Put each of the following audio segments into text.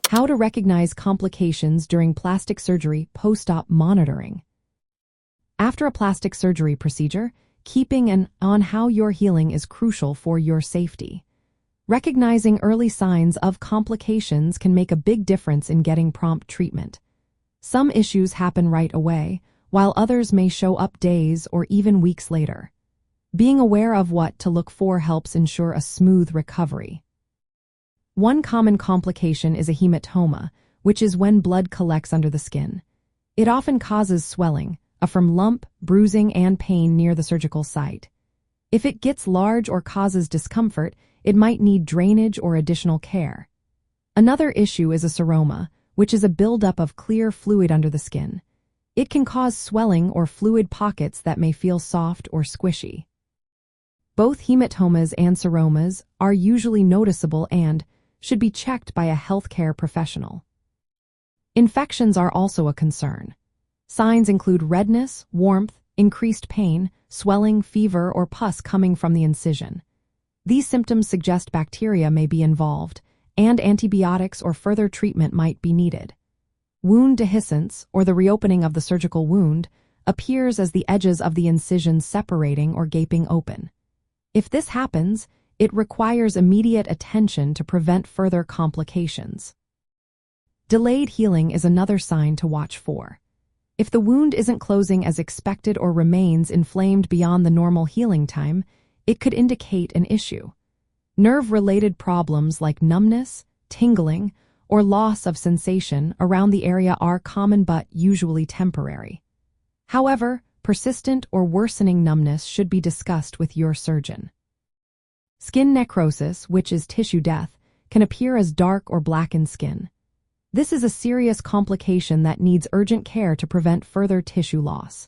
How to recognize complications during plastic surgery post-op monitoring. After a plastic surgery procedure, keeping an eye on how you're healing is crucial for your safety. Recognizing early signs of complications can make a big difference in getting prompt treatment. Some issues happen right away, while others may show up days or even weeks later. Being aware of what to look for helps ensure a smooth recovery. One common complication is a hematoma, which is when blood collects under the skin. It often causes swelling, a firm lump, bruising, and pain near the surgical site. If it gets large or causes discomfort, it might need drainage or additional care. Another issue is a seroma, which is a buildup of clear fluid under the skin. It can cause swelling or fluid pockets that may feel soft or squishy. Both hematomas and seromas are usually noticeable and should be checked by a healthcare professional. Infections are also a concern. Signs include redness, warmth, increased pain, swelling, fever, or pus coming from the incision. These symptoms suggest bacteria may be involved, and antibiotics or further treatment might be needed. Wound dehiscence, or the reopening of the surgical wound, appears as the edges of the incision separating or gaping open. If this happens, it requires immediate attention to prevent further complications. Delayed healing is another sign to watch for. If the wound isn't closing as expected or remains inflamed beyond the normal healing time, it could indicate an issue. Nerve-related problems like numbness, tingling, or loss of sensation around the area are common but usually temporary. However, persistent or worsening numbness should be discussed with your surgeon. Skin necrosis, which is tissue death, can appear as dark or blackened skin. This is a serious complication that needs urgent care to prevent further tissue loss.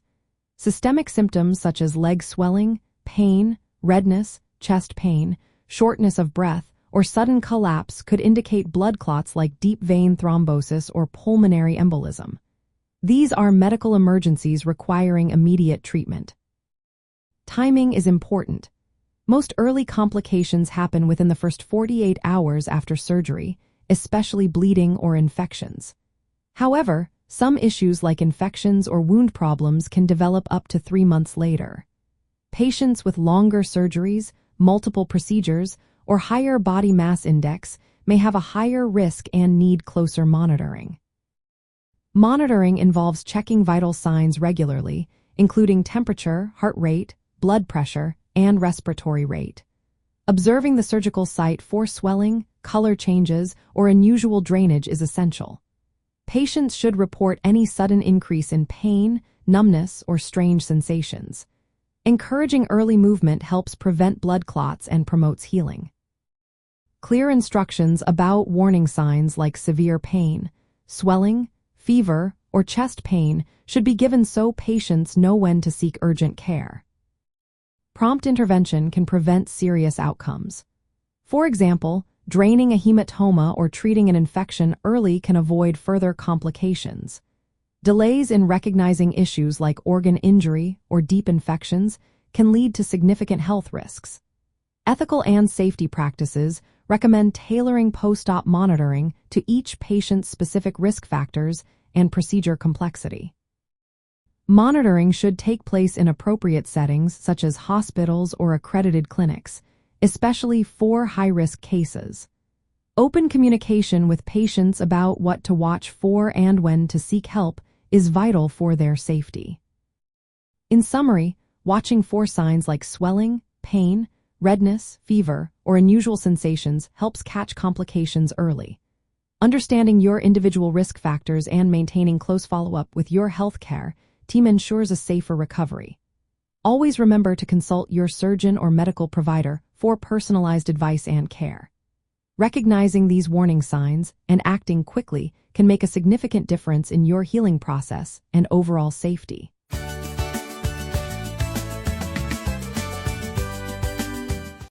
Systemic symptoms such as leg swelling, pain, redness, chest pain, shortness of breath, or sudden collapse could indicate blood clots like deep vein thrombosis or pulmonary embolism. These are medical emergencies requiring immediate treatment. Timing is important. Most early complications happen within the first 48 hours after surgery, especially bleeding or infections. However, some issues like infections or wound problems can develop up to 3 months later. Patients with longer surgeries, multiple procedures, or higher body mass index may have a higher risk and need closer monitoring. Monitoring involves checking vital signs regularly, including temperature, heart rate, blood pressure, and respiratory rate. Observing the surgical site for swelling, color changes, or unusual drainage is essential. Patients should report any sudden increase in pain, numbness, or strange sensations. Encouraging early movement helps prevent blood clots and promotes healing. Clear instructions about warning signs like severe pain, swelling, fever, or chest pain should be given so patients know when to seek urgent care. Prompt intervention can prevent serious outcomes. For example, draining a hematoma or treating an infection early can avoid further complications. Delays in recognizing issues like organ injury or deep infections can lead to significant health risks. Ethical and safety practices recommend tailoring post-op monitoring to each patient's specific risk factors and procedure complexity. Monitoring should take place in appropriate settings such as hospitals or accredited clinics, especially for high-risk cases. Open communication with patients about what to watch for and when to seek help is vital for their safety. In summary, watching for signs like swelling, pain, redness, fever, or unusual sensations helps catch complications early. Understanding your individual risk factors and maintaining close follow-up with your healthcare team ensures a safer recovery. Always remember to consult your surgeon or medical provider for personalized advice and care. Recognizing these warning signs and acting quickly can make a significant difference in your healing process and overall safety.